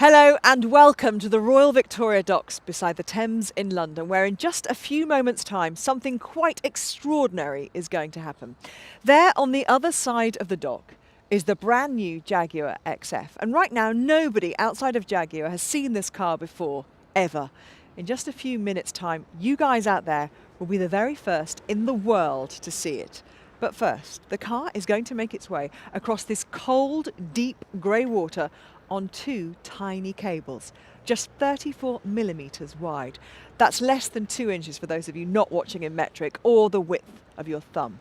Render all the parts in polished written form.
Hello and welcome to the Royal Victoria Docks beside the Thames in London, where in just a few moments' time something quite extraordinary is going to happen. There on the other side of the dock is the brand new Jaguar XF, and right now nobody outside of Jaguar has seen this car before, ever. In just a few minutes' time, you guys out there will be the very first in the world to see it. But first, the car is going to make its way across this cold, deep grey water on two tiny cables, just 34 millimetres wide. That's less than 2 inches for those of you not watching in metric, or the width of your thumb.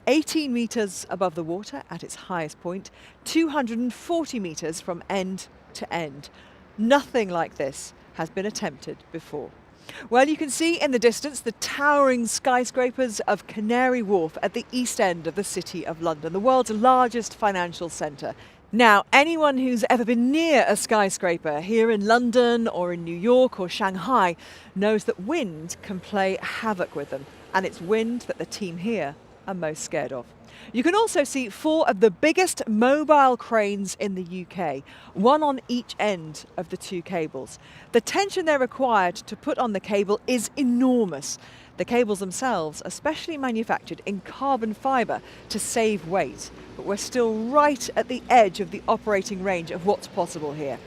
18 metres above the water at its highest point, 240 metres from end to end. Nothing like this has been attempted before. Well, you can see in the distance the towering skyscrapers of Canary Wharf at the east end of the City of London, the world's largest financial centre. Now, anyone who's ever been near a skyscraper here in London or in New York or Shanghai knows that wind can play havoc with them, and it's wind that the team here are most scared of. You can also see 4 of the biggest mobile cranes in the UK, one on each end of the 2 cables. The tension they're required to put on the cable is enormous. The cables themselves are specially manufactured in carbon fibre to save weight, but we're still right at the edge of the operating range of what's possible here.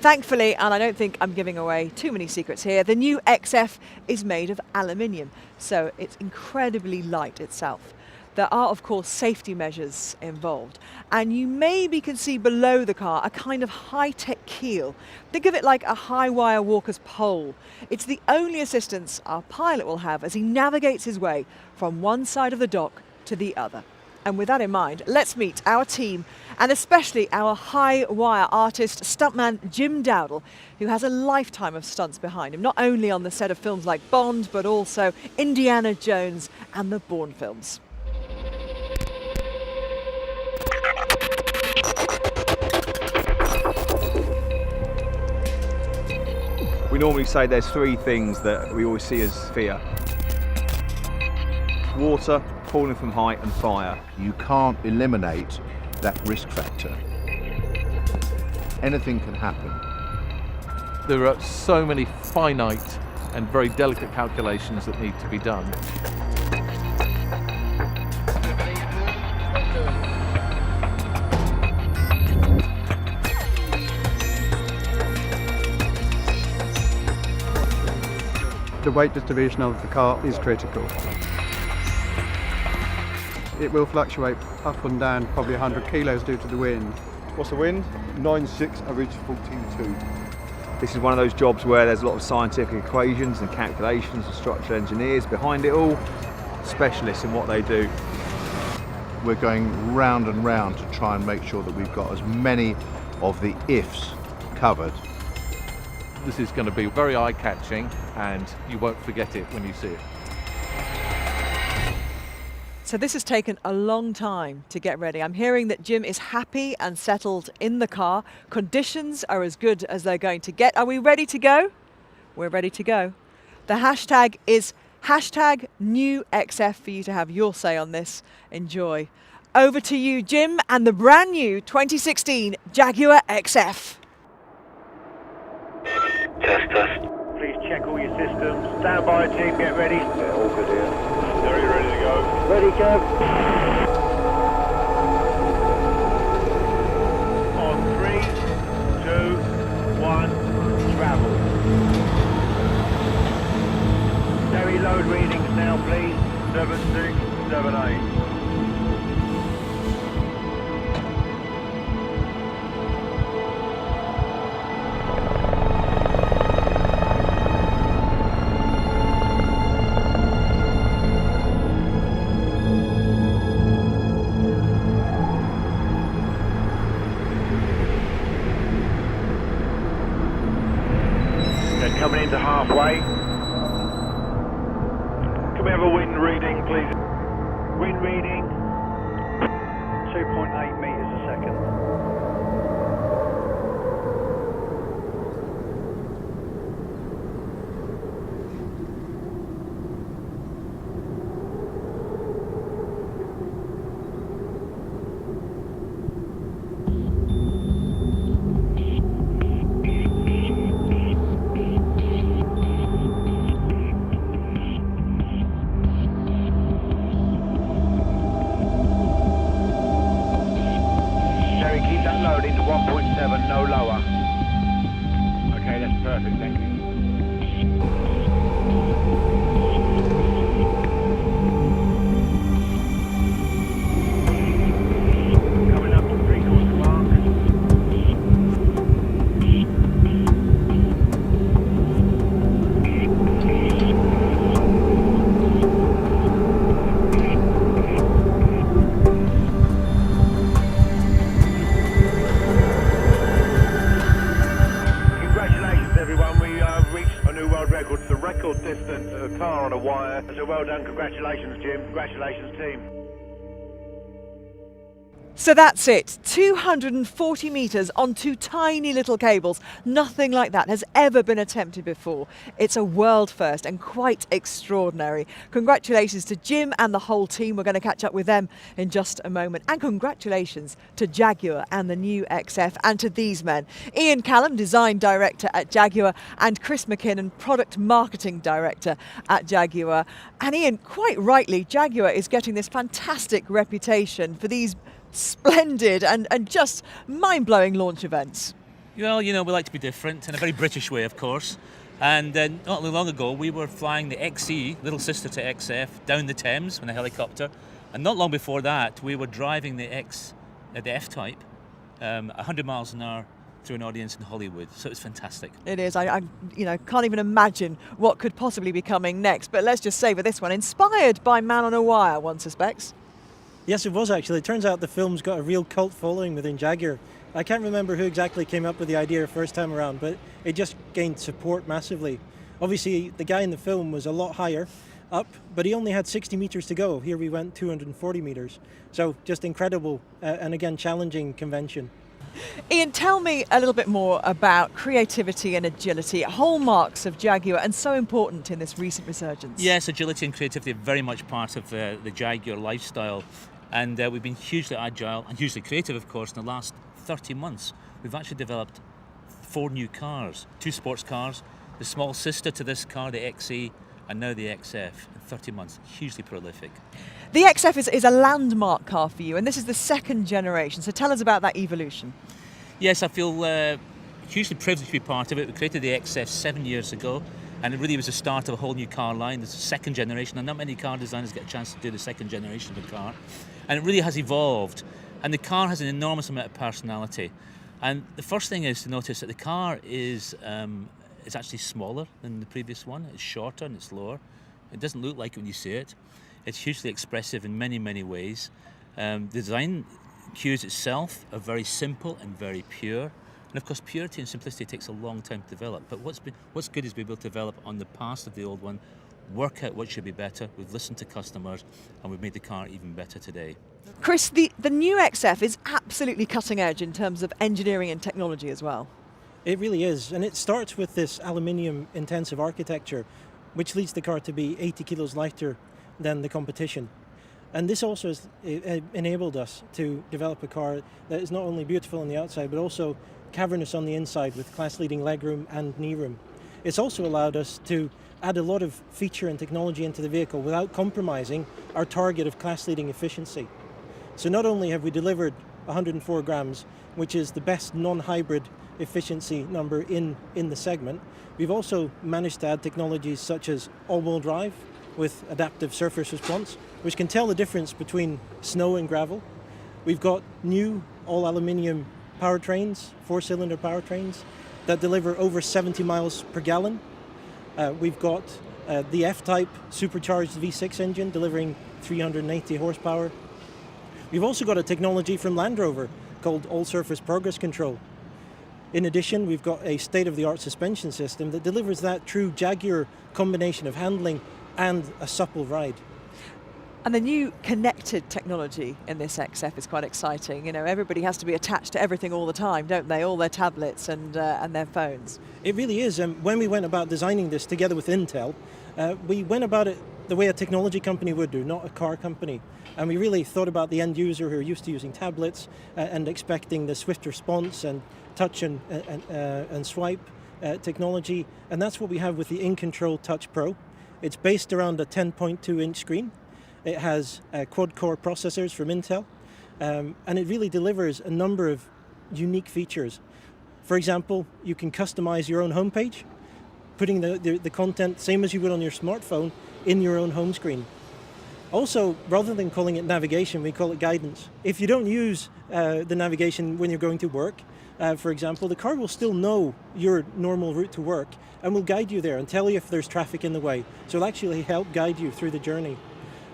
Thankfully, and I don't think I'm giving away too many secrets here, the new XF is made of aluminium, so it's incredibly light itself. There are, of course, safety measures involved, and you maybe can see below the car a kind of high-tech keel. Think of it like a high-wire walker's pole. It's the only assistance our pilot will have as he navigates his way from one side of the dock to the other. And with that in mind, let's meet our team, and especially our high-wire artist, stuntman Jim Dowdle, who has a lifetime of stunts behind him, not only on the set of films like Bond, but also Indiana Jones and the Bourne films. We normally say there's 3 things that we always see as fear: water, falling from height, and fire. You can't eliminate that risk factor. Anything can happen. There are so many finite and very delicate calculations that need to be done. The weight distribution of the car is critical. It will fluctuate up and down probably 100 kilos due to the wind. What's the wind? 9.6, average 14.2. This is one of those jobs where there's a lot of scientific equations and calculations and structural engineers behind it all, specialists in what they do. We're going round and round to try and make sure that we've got as many of the ifs covered. This is going to be very eye-catching, and you won't forget it when you see it. So this has taken a long time to get ready. I'm hearing that Jim is happy and settled in the car. Conditions are as good as they're going to get. Are we ready to go? We're ready to go. The hashtag is #NewXF for you to have your say on this. Enjoy. Over to you, Jim, and the brand new 2016 Jaguar XF. Test. Please check all your systems. Stand by, team, get ready. Yeah, all good here. Very ready to go. Ready, go. On 3, 2, 1, travel. Very load readings now, please. 76, 78. Coming into halfway. Can we have a wind reading, please? Wind reading 2.8 meters a second. 1.7, no lower. Okay, that's perfect, thank you. Coming up to 3/4 mark. Congratulations everyone, we reached a new world record. It's the record distance of a car on a wire. So well done, congratulations Jim, congratulations team. So that's it, 240 metres on two tiny little cables. Nothing like that has ever been attempted before. It's a world first and quite extraordinary. Congratulations to Jim and the whole team. We're going to catch up with them in just a moment. And congratulations to Jaguar and the new XF, and to these men. Ian Callum, Design Director at Jaguar, and Chris McKinnon, Product Marketing Director at Jaguar. And Ian, quite rightly, Jaguar is getting this fantastic reputation for these splendid and just mind-blowing launch events. Well, you know, we like to be different in a very British way, of course. And not long ago, we were flying the XE, little sister to XF, down the Thames in a helicopter. And not long before that, we were driving the F-Type, 100 miles an hour through an audience in Hollywood. So it's fantastic. It is. I can't even imagine what could possibly be coming next. But let's just say with this one, inspired by Man on a Wire, one suspects. Yes, it was actually. It turns out the film's got a real cult following within Jaguar. I can't remember who exactly came up with the idea first time around, but it just gained support massively. Obviously, the guy in the film was a lot higher up, but he only had 60 metres to go. Here we went 240 metres. So just incredible and again, challenging convention. Ian, tell me a little bit more about creativity and agility, hallmarks of Jaguar and so important in this recent resurgence. Yes, agility and creativity are very much part of the Jaguar lifestyle. And we've been hugely agile and hugely creative, of course, in the last 30 months. We've actually developed 4 new cars, 2 sports cars, the small sister to this car, the XE, and now the XF. In 30 months, hugely prolific. The XF is a landmark car for you, and this is the second generation. So tell us about that evolution. Yes, I feel hugely privileged to be part of it. We created the XF 7 years ago, and it really was the start of a whole new car line. This is the second generation, and not many car designers get a chance to do the second generation of a car. And it really has evolved, and the car has an enormous amount of personality. And the first thing is to notice that the car is actually smaller than the previous one. It's shorter and it's lower. It doesn't look like it when you see it. It's hugely expressive in many, many ways. The design cues itself are very simple and very pure. And of course, purity and simplicity takes a long time to develop. But what's good is we've been able to develop on the past of the old one, work out what should be better. We've listened to customers, and we've made the car even better today. Chris, the new XF is absolutely cutting edge in terms of engineering and technology as well. It really is, and it starts with this aluminium intensive architecture, which leads the car to be 80 kilos lighter than the competition. And this also has enabled us to develop a car that is not only beautiful on the outside, but also cavernous on the inside with class-leading legroom and knee room. It's also allowed us to add a lot of feature and technology into the vehicle without compromising our target of class-leading efficiency. So not only have we delivered 104 grams, which is the best non-hybrid efficiency number in the segment, we've also managed to add technologies such as all-wheel drive with adaptive surface response, which can tell the difference between snow and gravel. We've got new all-aluminium powertrains, 4-cylinder powertrains, that deliver over 70 miles per gallon. We've got the F-Type supercharged V6 engine delivering 380 horsepower. We've also got a technology from Land Rover called all-surface progress control. In addition, we've got a state-of-the-art suspension system that delivers that true Jaguar combination of handling and a supple ride. And the new connected technology in this XF is quite exciting. You know, everybody has to be attached to everything all the time, don't they? All their tablets and their phones. It really is. When we went about designing this together with Intel, we went about it the way a technology company would do, not a car company. And we really thought about the end user who are used to using tablets and expecting the swift response and touch and swipe technology. And that's what we have with the InControl Touch Pro. It's based around a 10.2-inch screen. It has quad-core processors from Intel, and it really delivers a number of unique features. For example, you can customize your own homepage, putting the content, same as you would on your smartphone, in your own home screen. Also, rather than calling it navigation, we call it guidance. If you don't use the navigation when you're going to work, for example, the car will still know your normal route to work and will guide you there and tell you if there's traffic in the way. So it'll actually help guide you through the journey.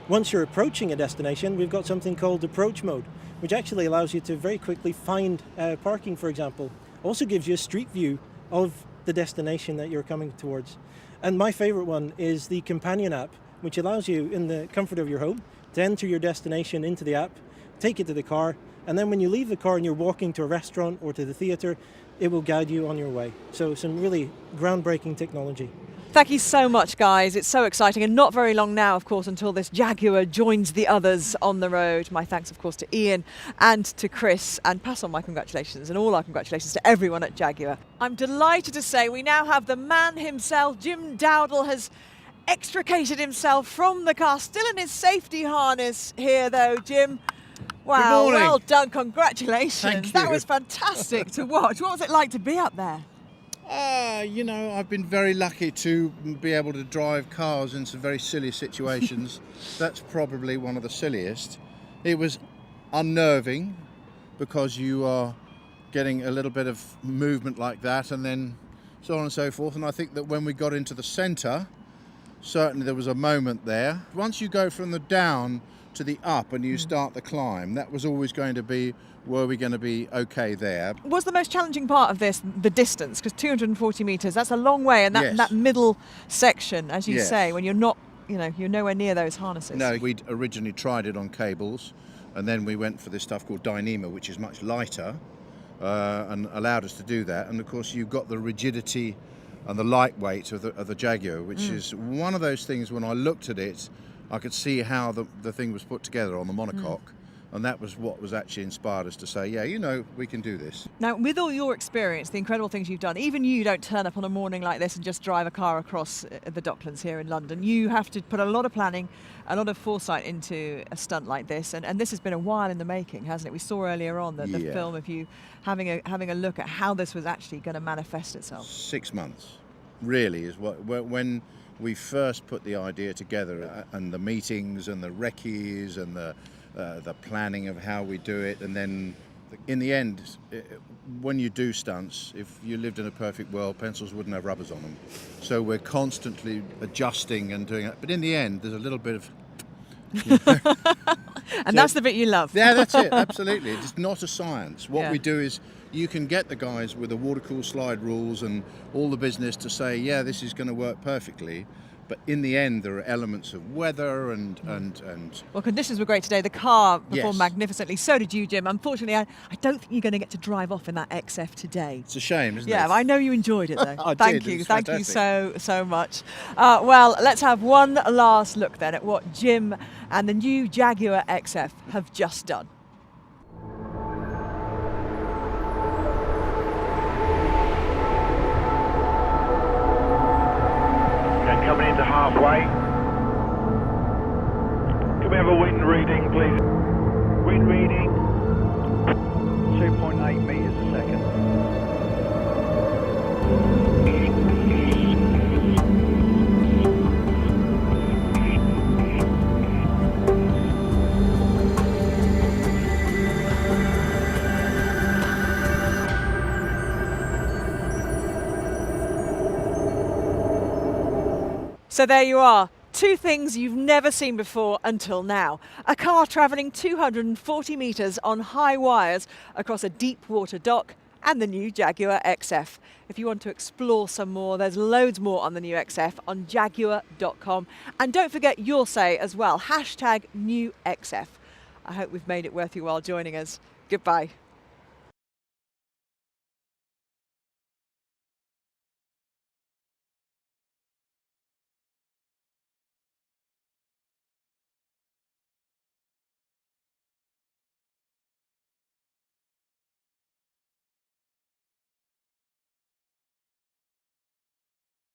Once you're approaching a destination, we've got something called approach mode, which actually allows you to very quickly find parking, for example. Also gives you a street view of the destination that you're coming towards. And my favorite one is the companion app, which allows you in the comfort of your home to enter your destination into the app, take it to the car, and then when you leave the car and you're walking to a restaurant or to the theatre, it will guide you on your way. So some really groundbreaking technology. Thank you so much, guys. It's so exciting, and not very long now, of course, until this Jaguar joins the others on the road. My thanks, of course, to Ian and to Chris, and pass on my congratulations and all our congratulations to everyone at Jaguar. I'm delighted to say we now have the man himself. Jim Dowdall has extricated himself from the car, still in his safety harness here, though, Jim. Wow, well done, congratulations. Thank you. That was fantastic to watch. What was it like to be up there? You know, I've been very lucky to be able to drive cars in some very silly situations. That's probably one of the silliest. It was unnerving because you are getting a little bit of movement like that and then so on and so forth. And I think that when we got into the centre, certainly there was a moment there. Once you go from the down to the up and you start the climb, that was always going to be, were we going to be okay there? Was the most challenging part of this the distance? Because 240 metres, that's a long way, and that middle section, as you say, when you're not, you're nowhere near those harnesses. No, we'd originally tried it on cables, and then we went for this stuff called Dyneema, which is much lighter, and allowed us to do that. And of course, you've got the rigidity and the lightweight of the Jaguar, which is one of those things. When I looked at it, I could see how the thing was put together on the monocoque. And that was what was actually inspired us to say, yeah, we can do this. Now, with all your experience, the incredible things you've done, even you don't turn up on a morning like this and just drive a car across the Docklands here in London. You have to put a lot of planning, a lot of foresight into a stunt like this. And this has been a while in the making, hasn't it? We saw earlier on the film of you having a look at how this was actually going to manifest itself. 6 months, really, is when we first put the idea together, and the meetings and the recce's and the planning of how we do it, and then in the end, when you do stunts, if you lived in a perfect world, pencils wouldn't have rubbers on them. So we're constantly adjusting and doing it. But in the end, there's a little bit of... And that's the bit you love. Yeah, that's it, absolutely. It's not a science. What we do is you can get the guys with the water-cooled slide rules and all the business to say, yeah, this is going to work perfectly. But in the end, there are elements of weather and... Well, conditions were great today. The car performed magnificently. So did you, Jim. Unfortunately, I don't think you're going to get to drive off in that XF today. It's a shame, isn't it? Yeah, I know you enjoyed it, though. I Thank did. you. Thank you so much. Well, let's have one last look then at what Jim and the new Jaguar XF have just done. Coming into halfway. Can we have a wind reading, please? Wind reading. 2.8 metres a second. So there you are. Two things you've never seen before until now. A car travelling 240 metres on high wires across a deep water dock, and the new Jaguar XF. If you want to explore some more, there's loads more on the new XF on Jaguar.com. And don't forget your say as well, #NewXF. I hope we've made it worth your while joining us. Goodbye.